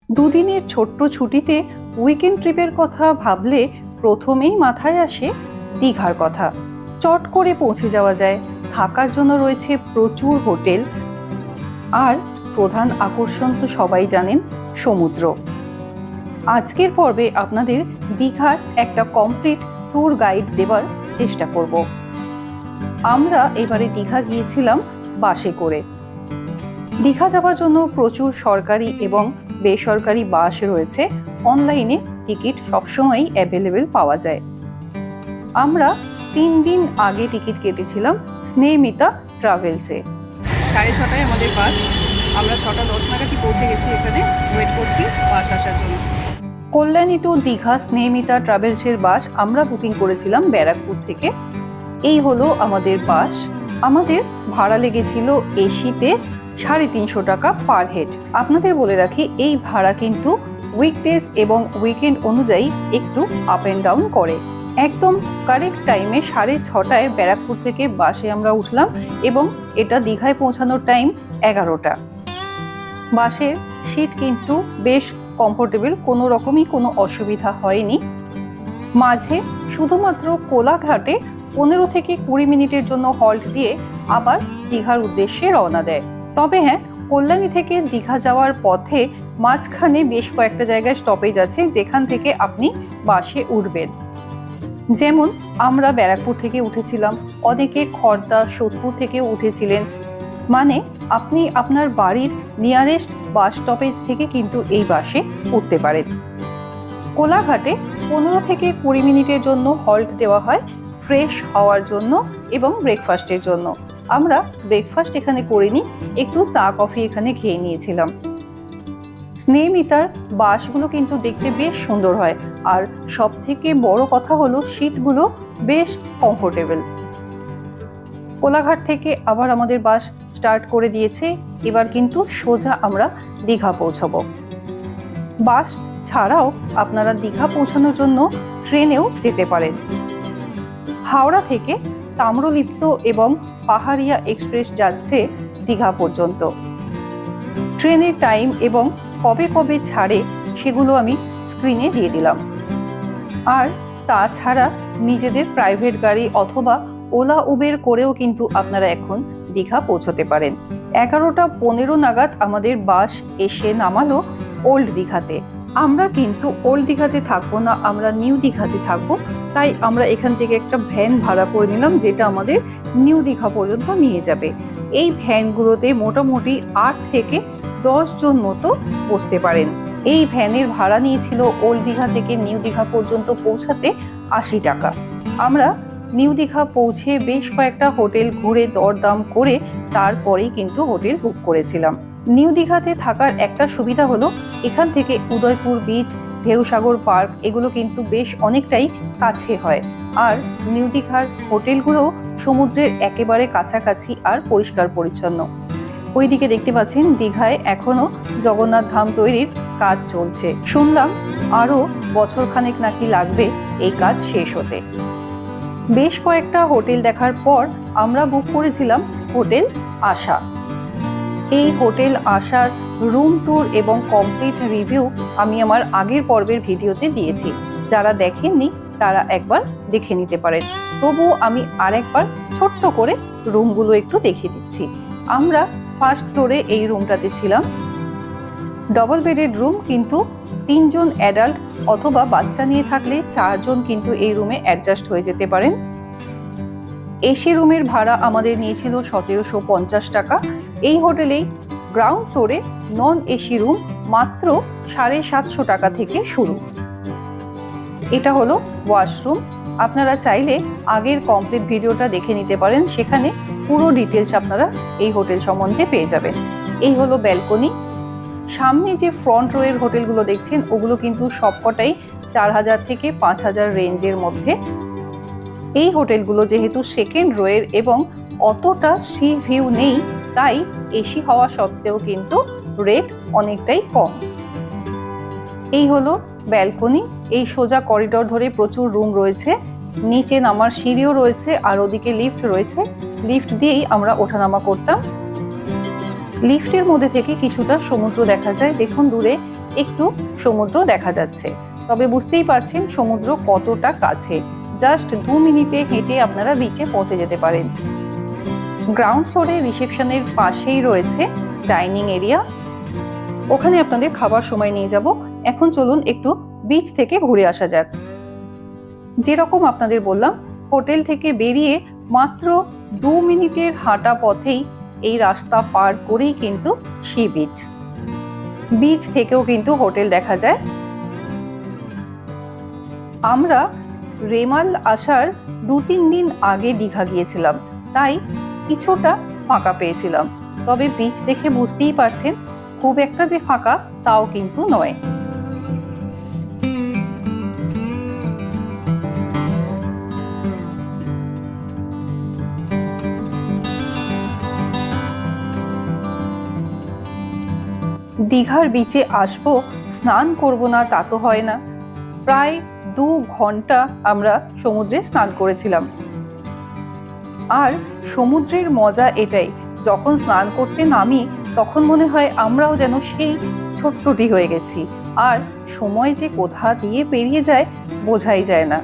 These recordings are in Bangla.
দুদিনের ছোট্ট ছুটিতে উইকেন্ড ট্রিপের কথা ভাবলে প্রথমেই মাথায় আসে দীঘার কথা। চট করে পৌঁছে যাওয়া যায়, থাকার জন্য রয়েছে প্রচুর হোটেল, আর প্রধান আকর্ষণ তো সবাই জানেন, সমুদ্র। আজকের পর্বে আপনাদের দীঘার একটা কমপ্লিট ট্যুর গাইড দেবার চেষ্টা করব। আমরা এবারে দীঘা গিয়েছিলাম বাসে করে। দীঘা যাওয়ার জন্য প্রচুর সরকারি এবং বেসরকারি বাস রয়েছে, অনলাইনে টিকিট সবসময়ই অ্যাভেলেবেল পাওয়া যায়। আমরা 3 দিন আগে টিকিট কেটেছিলাম স্নেহমিতা ট্রাভেলসে। 6:30 আমাদের বাস, আমরা 6:10 নাগাদই পৌঁছে গেছি, এখানে ওয়েট করছি বাস আসার জন্য। কল্যাণী টু দীঘা স্নেহমিতা ট্রাভেলসের বাস আমরা বুকিং করেছিলাম ব্যারাকপুর থেকে। এই হলো আমাদের বাস। আমাদের ভাড়া লেগেছিল এসিতে 350 টাকা পার হেড। আপনাদের বলে রাখি, এই ভাড়া কিন্তু উইকডেজ এবং উইকেন্ড অনুযায়ী একটু আপ অ্যান্ড ডাউন করে। একদম কারেক্ট টাইমে 6:30 ব্যারাকপুর থেকে বাসে আমরা উঠলাম এবং এটা দীঘায় পৌঁছানোর টাইম 11টা। বাসের সিট কিন্তু বেশ কমফোর্টেবল, কোনো রকমই কোনো অসুবিধা হয়নি। মাঝে শুধুমাত্র কোলাঘাটে 15 থেকে 20 মিনিটের জন্য হল্ট দিয়ে আবার দীঘার উদ্দেশ্যে রওনা দেয়। তবে হ্যাঁ, কল্যাণী থেকে দীঘা যাওয়ার পথে মাঝখানে বেশ কয়েকটা জায়গায় স্টপেজ আছে যেখান থেকে আপনি বাসে উঠবেন। যেমন আমরা ব্যারাকপুর থেকে উঠেছিলাম, অনেকে খড়দা সোদপুর থেকেও উঠেছিলেন। মানে আপনি আপনার বাড়ির নিয়ারেস্ট বাস স্টপেজ থেকে কিন্তু এই বাসে উঠতে পারেন। কোলাঘাটে 15 থেকে 20 মিনিটের জন্য হল্ট দেওয়া হয় ফ্রেশ হওয়ার জন্য এবং ব্রেকফাস্টের জন্য। আমরা ব্রেকফাস্ট এখানে করিনি, একটু চা কফি এখানে খেয়ে নিয়েছিলাম। স্নেহমিতার বাসগুলো কিন্তু দেখতে বেশ সুন্দর হয়, আর সব থেকে বড় কথা হলো সিটগুলো বেশ কমফোর্টেবল। কোলাঘাট থেকে আবার আমাদের বাস স্টার্ট করে দিয়েছে, এবার কিন্তু সোজা আমরা দীঘা পৌঁছাবো। বাস ছাড়াও আপনারা দীঘা পৌঁছানোর জন্য ট্রেনেও যেতে পারেন। হাওড়া থেকে তাম্রলিপ্ত এবং পাহাড়িয়া এক্সপ্রেস যাচ্ছে দীঘা পর্যন্ত। ট্রেনের টাইম এবং কবে কবে ছাড়ে সেগুলো আমি স্ক্রিনে দিয়ে দিলাম। আর তাছাড়া নিজেদের প্রাইভেট গাড়ি অথবা ওলা উবের করেও কিন্তু আপনারা এখন দীঘা পৌঁছতে পারেন। 11:15 নাগাদ আমাদের বাস এসে নামালো ওল্ড দীঘাতে। আমরা কিন্তু ওল্ড দীঘাতে থাকবো না, আমরা নিউ দীঘাতে থাকবো। তাই আমরা এখান থেকে একটা ভ্যান ভাড়া করে নিলাম, যেটা আমাদের নিউ দীঘা পর্যন্ত নিয়ে যাবে। এই ভ্যানগুলোতে মোটামুটি 8 থেকে 10 জন মতো বসতে পারেন। এই ভ্যানের ভাড়া নিয়েছিল ওল্ড দীঘা থেকে নিউ দীঘা পর্যন্ত পৌঁছাতে 80 টাকা। আমরা নিউ দীঘা পৌঁছে বেশ কয়েকটা হোটেল ঘুরে দরদাম করে তারপরেই কিন্তু হোটেল বুক করেছিলাম। নিউ দীঘাতে থাকার একটা সুবিধা হলো এখান থেকে উদয়পুর বিচ, ঢেউসাগর পার্ক এগুলো কিন্তু বেশ অনেকটাই কাছে হয়। আর নিউ দীঘার হোটেলগুলো সমুদ্রের একেবারে কাছাকাছি আর পরিষ্কার পরিচ্ছন্ন। ওইদিকে দেখতে পাচ্ছেন দীঘায় এখনো জগন্নাথ ধাম তৈরির কাজ চলছে। শুনলাম আরো বছরখানেক নাকি লাগবে এই কাজ শেষ হতে। বেশ কয়েকটা হোটেল দেখার পর আমরা বুক করেছিলাম হোটেল আশা। এই হোটেল আশার রুম ট্যুর এবং কমপ্লিট রিভিউ আমি আমার আগের পর্বের ভিডিওতে দিয়েছি, যারা দেখেননি তারা একবার দেখে নিতে পারেন। তবুও আমি আরেকবার ছোট্ট করে রুমগুলো একটু দেখিয়ে দিচ্ছি। আমরা ফার্স্ট ফ্লোরে এই রুমটাতে ছিলাম। ডবল বেডেড রুম, কিন্তু 3 জন অ্যাডাল্ট অথবা বাচ্চা নিয়ে থাকলে 4 জন কিন্তু এই রুমে অ্যাডজাস্ট হয়ে যেতে পারেন। এসি রুমের ভাড়া আমাদের নিয়েছিল 1750 টাকা। এই হোটেলেই গ্রাউন্ড ফ্লোরে নন এসি রুম মাত্র 750 টাকা থেকে শুরু। এটা হলো ওয়াশরুম। আপনারা চাইলে আগের কমপ্লিট ভিডিওটা দেখে নিতে পারেন, সেখানে পুরো ডিটেলস আপনারা এই হোটেল সম্বন্ধে পেয়ে যাবেন। এই হলো ব্যালকনি। সামনে যে ফ্রন্ট রোয়ের হোটেলগুলো দেখছেন ওগুলো কিন্তু সবকটাই 4000 থেকে 5000 রেঞ্জের মধ্যে। এই হোটেলগুলো যেহেতু সেকেন্ড রোয়ের এবং অতটা সি ভিউ নেই, তাই এসি হওয়া সত্ত্বেও কিন্তু রেট অনেকটাই কম। এই হলো ব্যালকনি। এই সোজা করিডোর ধরে প্রচুর রুম রয়েছে, নিচে নামার সিঁড়িও রয়েছে, আর ওদিকে লিফট রয়েছে। লিফট দিয়েই আমরা ওঠানামা করতাম। লিফটের মধ্যে থেকে কিছুটা সমুদ্র দেখা যায়। দেখুন দূরে একটু সমুদ্র দেখা যাচ্ছে। তবে বুঝতেই পারছেন সমুদ্র কতটা কাছে, জাস্ট 2 মিনিটে হেঁটে আপনারা বিচে পৌঁছে যেতে পারেন। গ্রাউন্ড ফ্লোরে রিসেপশনের পাশেই রয়েছে ডাইনিং এরিয়া, ওখানে আপনাদের খাবার সময় নিয়ে যাব। এখন চলুন একটু বিচ থেকে ঘুরে আসা যাক। যেরকম আপনাদের বললাম, হোটেল থেকে বেরিয়ে মাত্র 2 মিনিটের হাঁটা পথেই এই রাস্তা পার করেই কিন্তু সি বিচ। বিচ থেকেও কিন্তু হোটেল দেখা যায়। আমরা রেমাল আসার 2-3 দিন আগে দীঘা গিয়েছিলাম, তাই কিছুটা ফাঁকা পেয়েছিলাম। তবে বিচ দেখে বুঝতেই পারছেন খুব একটা যে ফাঁকা তাও কিন্তু নয়। দীঘার বিচে আসবো, স্নান করব না তা তো হয় না। প্রায় 2 ঘন্টা আমরা সমুদ্রে স্নান করেছিলাম। আর সমুদ্রের মজা এটাই, যখন স্নান করতে নামি তখন মনে হয় আমরাও যেন সেই ছোট্টটি হয়ে গেছি। আর সময় যে কোথা দিয়ে পেরিয়ে যায় বোঝাই যায় না।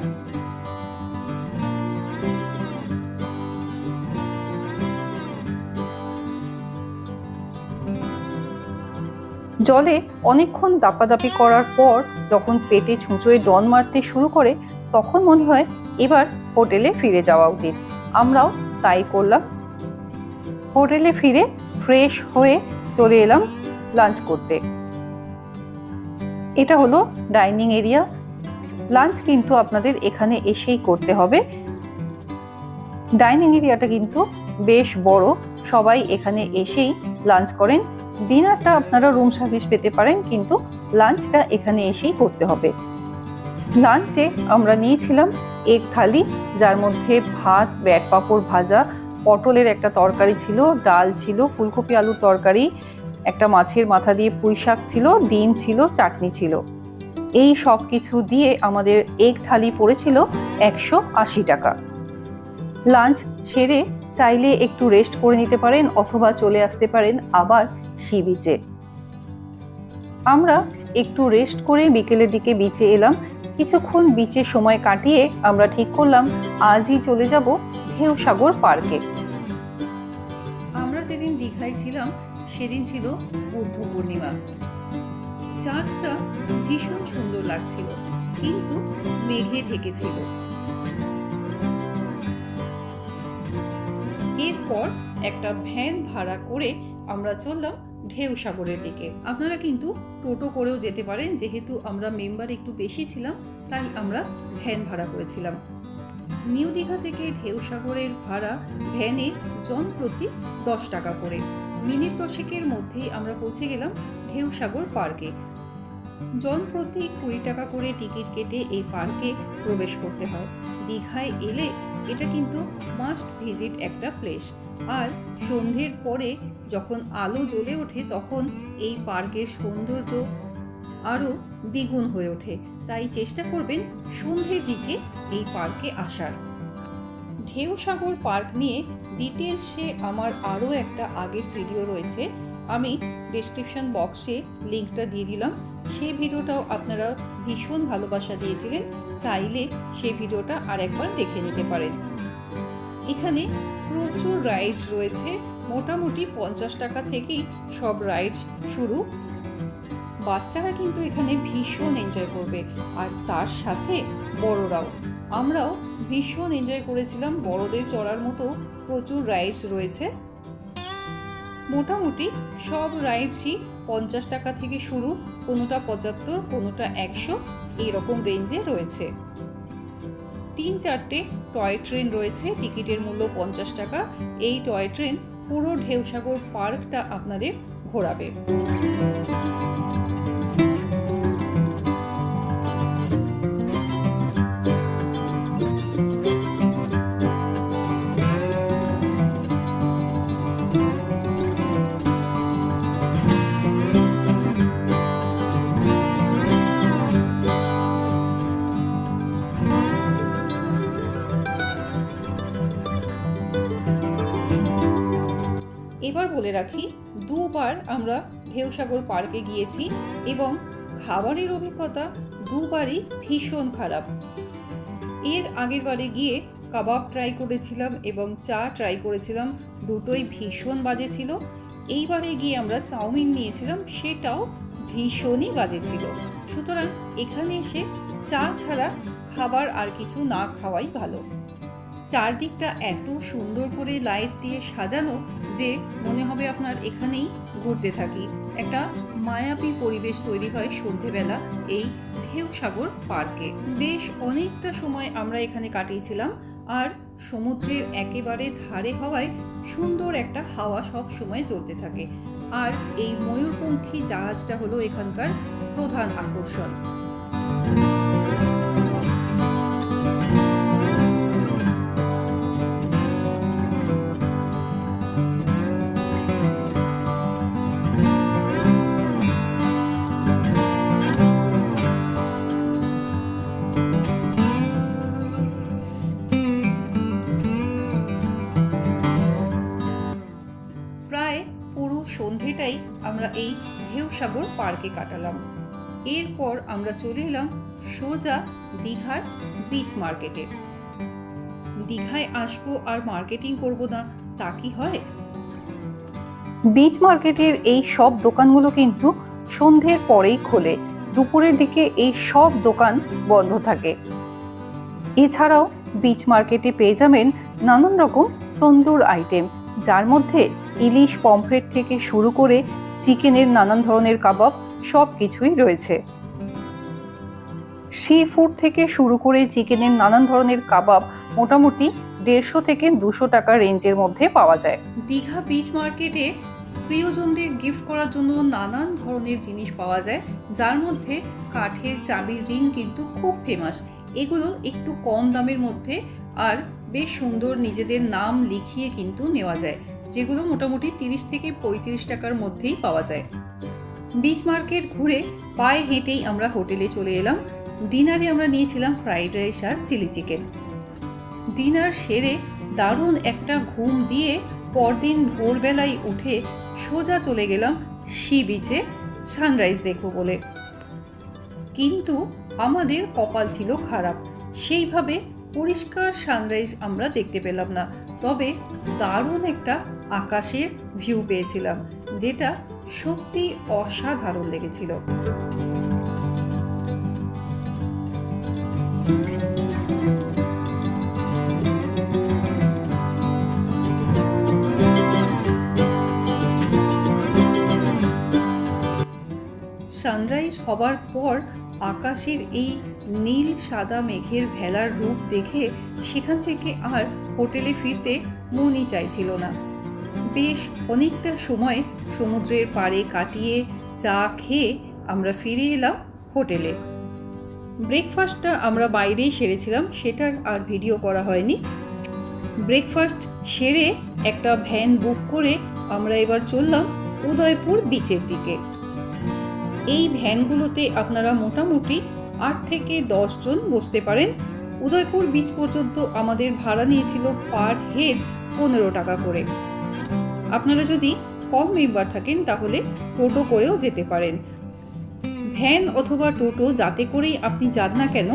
জলে অনেকক্ষণ দাপাদাপি করার পর যখন পেটে ছুঁচোয় ডন মারতে শুরু করে, তখন মনে হয় এবার হোটেলে ফিরে যাওয়া উচিত। আমরাও তাই করলাম। হোটেলে ফিরে ফ্রেশ হয়ে চলে এলাম লাঞ্চ করতে। এটা হলো ডাইনিং এরিয়া। লাঞ্চ কিন্তু আপনাদের এখানে এসেই করতে হবে। ডাইনিং এরিয়াটা কিন্তু বেশ বড়, সবাই এখানে এসেই লাঞ্চ করেন। ডিনারটা আপনারা রুম সার্ভিস পেতে পারেন, কিন্তু লাঞ্চটা এখানে এসেই করতে হবে। লাঞ্চে আমরা নিয়েছিলাম এগ থালি, যার মধ্যে ভাত, ব্যাট পাঁপড় ভাজা, পটলের একটা তরকারি ছিল, ডাল ছিল, ফুলকপি আলুর তরকারি, একটা মাছের মাথা দিয়ে পুঁই শাক ছিল, ডিম ছিল, চাটনি ছিল। এই সব কিছু দিয়ে আমাদের এগ থালি পড়েছিল 180 টাকা। লাঞ্চ সেরে চাইলে একটু রেস্ট করে নিতে পারেন অথবা চলে আসতে পারেন আবার সি বিচে। আমরা একটু রেস্ট করে বিকেলের দিকে বিচে এলাম। কিছুক্ষণ বিচে সময় কাটিয়ে আমরা ঠিক করলাম আজই চলে যাব ঢেউসাগর পার্কে। আমরা যেদিন দীঘায় ছিলাম সেদিন ছিল বুদ্ধ পূর্ণিমা। চাঁদটা ভীষণ সুন্দর লাগছিল, কিন্তু মেঘে ঢেকেছিল। এরপর একটা ভ্যান ভাড়া করে আমরা চললাম ঢেউসাগরের দিকে। আপনারা কিন্তু টোটো করেও যেতে পারেন, যেহেতু আমরা মেম্বার একটু বেশি ছিলাম তাই আমরা ভ্যান ভাড়া করেছিলাম। নিউ দীঘা থেকে ঢেউসাগরের ভাড়া ভ্যানে জন প্রতি 10 টাকা করে। মিনিট 10-এর মধ্যেই আমরা পৌঁছে গেলাম ঢেউসাগর পার্কে। জন প্রতি 20 টাকা করে টিকিট কেটে এই পার্কে প্রবেশ করতে হয়। দীঘায় এলে এটা কিন্তু মাস্ট ভিজিট একটা প্লেস। আর সন্ধ্যের পরে যখন আলো জ্বলে ওঠে তখন এই পার্কের সৌন্দর্য আরও দ্বিগুণ হয়ে ওঠে। তাই চেষ্টা করবেন সন্ধ্যের দিকে এই পার্কে আসার। ঢেউসাগর পার্ক নিয়ে ডিটেলসে আমার আরও একটা আগের ভিডিও রয়েছে, আমি ডেসক্রিপশন বক্সে লিঙ্কটা দিয়ে দিলাম। সেই ভিডিওটাও আপনারা ভীষণ ভালোবাসা দিয়েছিলেন, চাইলে সেই ভিডিওটা আরেকবার দেখে নিতে পারেন। এখানে প্রচুর রাইডস রয়েছে, মোটামুটি 50 টাকা থেকেই সব রাইডস শুরু। বাচ্চারা কিন্তু এখানে ভীষণ এনজয় করবে, আর তার সাথে বড়রাও। আমরাও ভীষণ এনজয় করেছিলাম। বড়দের চড়ার মতো প্রচুর রাইডস রয়েছে। মোটামুটি সব রাইডসই 50 টাকা থেকে শুরু, কোনোটা 75, কোনোটা 100, এইরকম রেঞ্জে রয়েছে। 3-4টে টয় ট্রেন রয়েছে, টিকিটের মূল্য 50 টাকা। এই টয় ট্রেন পুরো ঢেউসাগর পার্কটা আপনাদের ঘোরাবে। এবার বলে রাখি, দুবার আমরা ঢেউসাগর পার্কে গিয়েছি এবং খাবারের অভিজ্ঞতা দুবারই ভীষণ খারাপ। এর আগের বারে গিয়ে কাবাব ট্রাই করেছিলাম এবং চা ট্রাই করেছিলাম, দুটোই ভীষণ বাজে ছিল। এইবারে গিয়ে আমরা চাউমিন নিয়েছিলাম, সেটাও ভীষণই বাজে ছিল। সুতরাং এখানে এসে চা ছাড়া খাবার আর কিছু না খাওয়াই ভালো। চারদিকটা এত সুন্দর করে লাইট দিয়ে সাজানো যে মনে হবে আপনার এখানেই ঘুরতে থাকি। একটা মায়াবী পরিবেশ তৈরি হয় সন্ধেবেলা এই ঢেউসাগর পার্কে। বেশ অনেকটা সময় আমরা এখানে কাটিয়েছিলাম, আর সমুদ্রের একেবারে ধারে হওয়ায় সুন্দর একটা হাওয়া সব সময় চলতে থাকে। আর এই ময়ূরপঙ্খী জাহাজটা হলো এখানকার প্রধান আকর্ষণ। প্রায় পুরো সন্ধেটাই আমরা এই ঢেউসাগর পার্কে কাটালাম। এরপর আমরা চলে এলাম সোজা দীঘার বিচ মার্কেটে। দীঘায় আসবো আর মার্কেটিং করব না, তা কি হয়? বিচ মার্কেটের এই সব দোকানগুলো কিন্তু সন্ধ্যের পরেই খোলে, দুপুরের দিকে এই সব দোকান বন্ধ থাকে। এছাড়াও বিচ মার্কেটে পেয়ে যাবেন নানান রকম তন্দুর আইটেম, যার মধ্যে ইলিশ, পমফ্রেট থেকে শুরু করে চিকেনের নানান ধরনের কাবাব সব কিছুই রয়েছে। সি ফুড থেকে শুরু করে চিকেনের নানান ধরনের কাবাব মোটামুটি 150 থেকে 200 টাকা রেঞ্জের মধ্যে পাওয়া যায়। দীঘা বিচ মার্কেটে প্রিয়জনদের গিফট করার জন্য নানান ধরনের জিনিস পাওয়া যায়, যার মধ্যে কাঠের চাবির রিং কিন্তু খুব ফেমাস। এগুলো একটু কম দামের মধ্যে আর বেশ সুন্দর নিজেদের নাম লিখিয়ে কিন্তু নেওয়া যায়, যেগুলো মোটামুটি 30 থেকে 35 টাকার মধ্যেই পাওয়া যায়। বিচ মার্কেট ঘুরে পায়ে হেঁটেই আমরা হোটেলে চলে এলাম। ডিনারে আমরা নিয়েছিলাম ফ্রাইড রাইস আর চিলি চিকেন। ডিনার সেরে দারুণ একটা ঘুম দিয়ে পরদিন ভোরবেলায় উঠে সোজা চলে গেলাম সি বিচে সানরাইজ দেখব বলে। কিন্তু আমাদের কপাল ছিল খারাপ, সেইভাবে পরিষ্কার সানরাইজ আমরা দেখতে পেলাম না। তবে দারুণ একটা আকাশের ভিউ পেয়েছিলাম, যেটা সত্যি অসাধারণ লেগেছিল। সানরাইজ হবার পর আকাশের এই নীল সাদা মেঘের ভেলার রূপ দেখে সেখান থেকে আর হোটেলে ফিরতে মনই চাইছিল না। বেশ অনেকটা সময় সমুদ্রের পাড়ে কাটিয়ে চা খেয়ে আমরা ফিরে এলাম হোটেলে। ব্রেকফাস্টটা আমরা বাইরেই সেরেছিলাম, সেটার আর ভিডিও করা হয়নি। ব্রেকফাস্ট সেরে একটা ভ্যান বুক করে আমরা এবার চললাম উদয়পুর বিচের দিকে। এই ভ্যানগুলোতে আপনারা মোটামুটি 8 থেকে 10 জন বসতে পারেন। উদয়পুর বিচ পর্যন্ত আমাদের ভাড়া নিয়েছিল পার হেড 15 টাকা করে। আপনারা যদি কম মেম্বার থাকেন তাহলে টোটো করেও যেতে পারেন। ভ্যান অথবা টোটো যাতে করেই আপনি যান না কেন,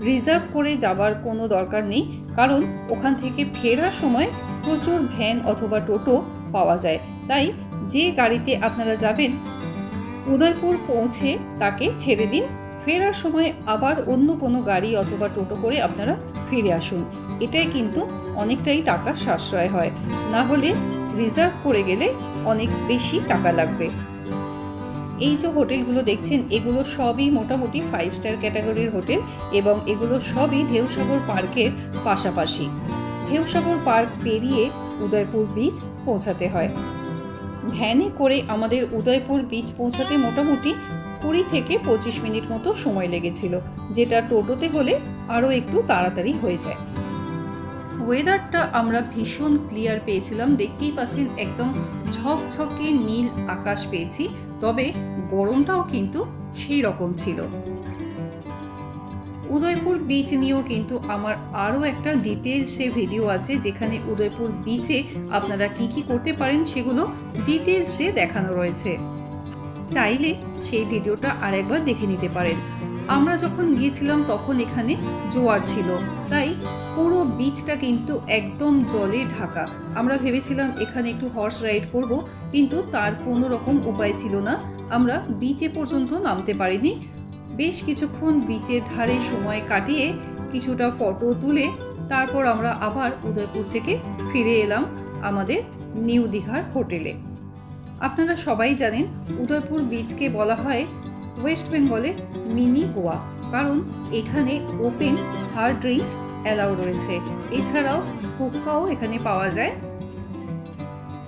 রিজার্ভ করে যাবার কোনো দরকার নেই, কারণ ওখান থেকে ফেরার সময় প্রচুর ভ্যান অথবা টোটো পাওয়া যায়। তাই যে গাড়িতে আপনারা যাবেন উদয়পুর পৌঁছে তাকে ছেড়ে দিন, ফেরার সময় আবার অন্য কোনো গাড়ি অথবা টোটো করে আপনারা ফিরে আসুন। এটাই কিন্তু অনেকটাই টাকা সাশ্রয় হয়, না হলে রিজার্ভ করে গেলে অনেক বেশি টাকা লাগবে। এই যে হোটেলগুলো দেখছেন এগুলো সবই মোটামুটি 5 স্টার ক্যাটাগরির হোটেল এবং এগুলো সবই ঢেউসাগর পার্কের পাশাপাশি। ঢেউসাগর পার্ক পেরিয়ে উদয়পুর বিচ পৌঁছাতে হয়। ভ্যানে করে আমাদের উদয়পুর বিচ পৌঁছাতে মোটামুটি 20 থেকে 25 মিনিট মতো সময় লেগেছিল, যেটা টোটোতে হলে আরও একটু তাড়াতাড়ি হয়ে যায়। ওয়েদারটা আমরা ভীষণ ক্লিয়ার পেয়েছিলাম, দেখতেই পাচ্ছেন একদম ঝকঝকে নীল আকাশ পেয়েছি, তবে গরমটাও কিন্তু সেই রকম ছিল। উদয়পুর বিচ নিয়েও কিন্তু আমার আরও একটা ডিটেলসে ভিডিও আছে, যেখানে উদয়পুর বিচে আপনারা কি কি করতে পারেন সেগুলো ডিটেলসে দেখানো রয়েছে। চাইলে সেই ভিডিওটা আরেকবার দেখে নিতে পারেন। আমরা যখন গিয়েছিলাম তখন এখানে জোয়ার ছিল, তাই পুরো বিচটা কিন্তু একদম জলে ঢাকা। আমরা ভেবেছিলাম এখানে একটু হর্স রাইড করব, কিন্তু তার কোনো রকম উপায় ছিল না। আমরা বিচে পর্যন্ত নামতে পারিনি। বেশ কিছুক্ষণ বিচের ধারে সময় কাটিয়ে কিছুটা ফটো তুলে তারপর আমরা আবার উদয়পুর থেকে ফিরে এলাম আমাদের নিউ দীঘার হোটেলে। আপনারা সবাই জানেন উদয়পুর বিচকে বলা হয় ওয়েস্ট বেঙ্গলের মিনি গোয়া, কারণ এখানে ওপেন হার্ড ড্রিঙ্কস অ্যালাউ রয়েছে। এছাড়াও হুক্কাও এখানে পাওয়া যায়।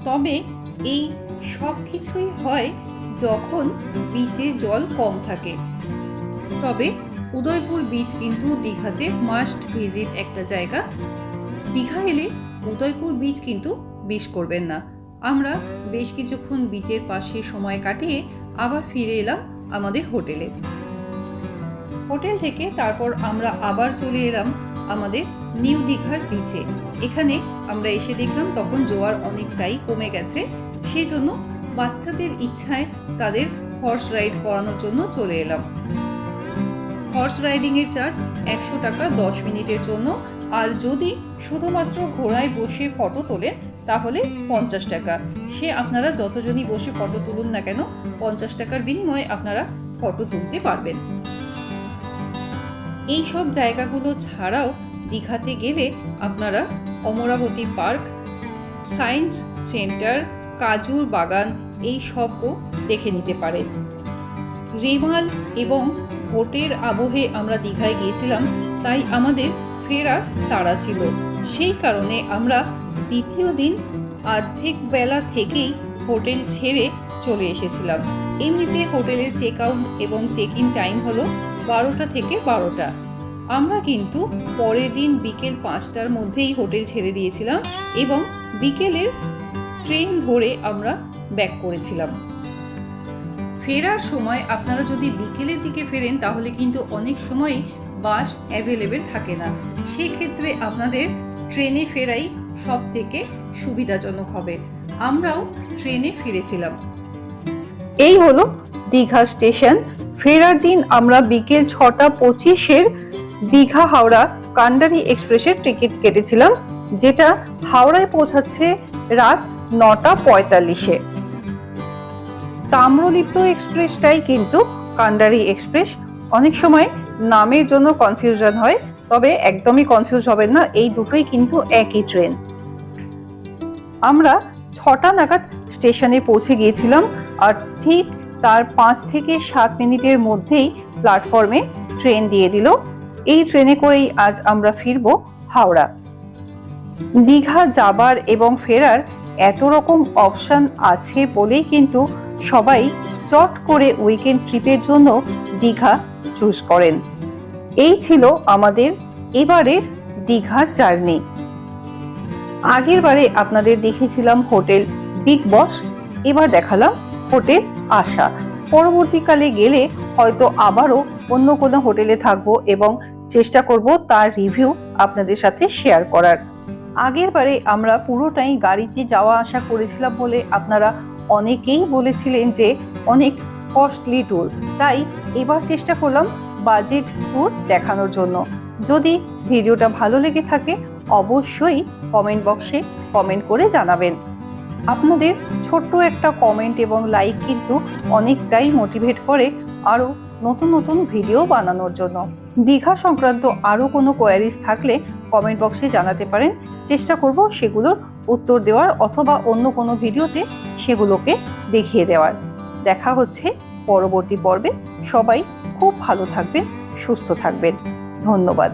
তবে এই সব কিছুই হয় যখন বিচে জল কম থাকে। তবে উদয়পুর বিচ কিন্তু দীঘাতে মাস্ট ভিজিট একটা জায়গা। দীঘা এলে উদয়পুর বিচ কিন্তু মিস করবেন না। আমরা বেশ কিছুক্ষণ বিচের পাশে সময় কাটিয়ে আবার ফিরে এলাম আমাদের হোটেলে। হোটেল থেকে তারপর আমরা আবার চলে এলাম আমাদের নিউ দীঘার বিচে। এখানে আমরা এসে দেখলাম তখন জোয়ার অনেকটাই কমে গেছে, সেই জন্য বাচ্চাদের ইচ্ছায় তাদের হর্স রাইড করানোর জন্য চলে এলাম। হর্স রাইডিংয়ের চার্জ 100 টাকা 10 মিনিটের জন্য, আর যদি শুধুমাত্র ঘোড়ায় বসে ফটো তোলেন তাহলে 50 টাকা। সে আপনারা যতজনই বসে ফটো তুলুন না কেন 50 টাকার বিনিময়ে আপনারা ফটো তুলতে পারবেন। এই সব জায়গাগুলো ছাড়াও দীঘাতে গেলে আপনারা অমরাবতী পার্ক, সায়েন্স সেন্টার, কাজুর বাগান এই সবও দেখে নিতে পারেন। রেমাল এবং ভোটের আবহে আমরা দীঘায় গিয়েছিলাম, তাই আমাদের ফেরার তাড়া ছিল। সেই কারণে আমরা দ্বিতীয় দিন অর্ধেক বেলা থেকেই হোটেল ছেড়ে চলে এসেছিলাম। এমনিতে হোটেলের চেক আউট এবং চেক ইন টাইম হলো 12টা থেকে 12টা। আমরা কিন্তু পরের দিন বিকেল 5টার মধ্যেই হোটেল ছেড়ে দিয়েছিলাম এবং বিকেলের ট্রেন ধরে আমরা ব্যাক করেছিলাম। ফেরার সময় আপনারা যদি বিকেলের দিকে ফেরেন তাহলে কিন্তু অনেক সময় বাস অ্যাভেলেবেল থাকে না। সেক্ষেত্রে আপনাদের ট্রেনে ফেরাই সব থেকে সুবিধাজনক হবে। আমরাও ট্রেনে ফিরেছিলাম। এই হলো দীঘা স্টেশন। ফেরার দিন আমরা বিকেল 6টা 25-এর দীঘা হাওড়া কান্ডারি এক্সপ্রেসের টিকিট কেটেছিলাম, যেটা হাওড়ায় পৌঁছাচ্ছে রাত 9টা 45-এ। তাম্রলিপ্ত এক্সপ্রেসটাই কিন্তু কান্ডারি এক্সপ্রেস। অনেক সময় নামের জন্য কনফিউশন হয়, তবে একদমই কনফিউজ হবেন না, এই দুটোই কিন্তু একই ট্রেন। আমরা 6টা নাগাদ স্টেশনে পৌঁছে গিয়েছিলাম, আর ঠিক তার 5 থেকে 7 মিনিটের মধ্যেই প্ল্যাটফর্মে ট্রেন দিয়ে দিল। এই ট্রেনে করেই আজ আমরা ফিরবো হাওড়া। দীঘা যাবার এবং ফেরার এত রকম অপশন আছে বলেই কিন্তু সবাই চট করে উইকেন্ড ট্রিপের জন্য দীঘা চুজ করেন। এই ছিল আমাদের এবারের দীঘার জার্নি। আগের বারে আপনাদের দেখেছিলাম হোটেল বিগ বস, এবার দেখালাম হোটেল আশা। পরবর্তীকালে গেলে হয়তো আবারও অন্য কোনো হোটেলে থাকবো এবং চেষ্টা করব তার রিভিউ আপনাদের সাথে শেয়ার করার। আগের বারে আমরা পুরোটাই গাড়িতে যাওয়া আসা করেছিলাম বলে আপনারা অনেকেই বলেছিলেন যে অনেক কস্টলি ট্যুর, তাই এবার চেষ্টা করলাম বাজেট ট্যুর দেখানোর জন্য। যদি ভিডিওটা ভালো লেগে থাকে অবশ্যই কমেন্ট বক্সে কমেন্ট করে জানাবেন। আপনাদের ছোট্ট একটা কমেন্ট এবং লাইক কিন্তু অনেকটাই মোটিভেট করে আরও নতুন নতুন ভিডিও বানানোর জন্য। দীঘা সংক্রান্ত আরও কোনো কোয়ারিজ থাকলে কমেন্ট বক্সে জানাতে পারেন, চেষ্টা করব সেগুলোর উত্তর দেওয়ার অথবা অন্য কোনো ভিডিওতে সেগুলোকে দেখিয়ে দেওয়ার। দেখা হচ্ছে পরবর্তী পর্বে। সবাই খুব ভালো থাকবেন, সুস্থ থাকবেন। ধন্যবাদ।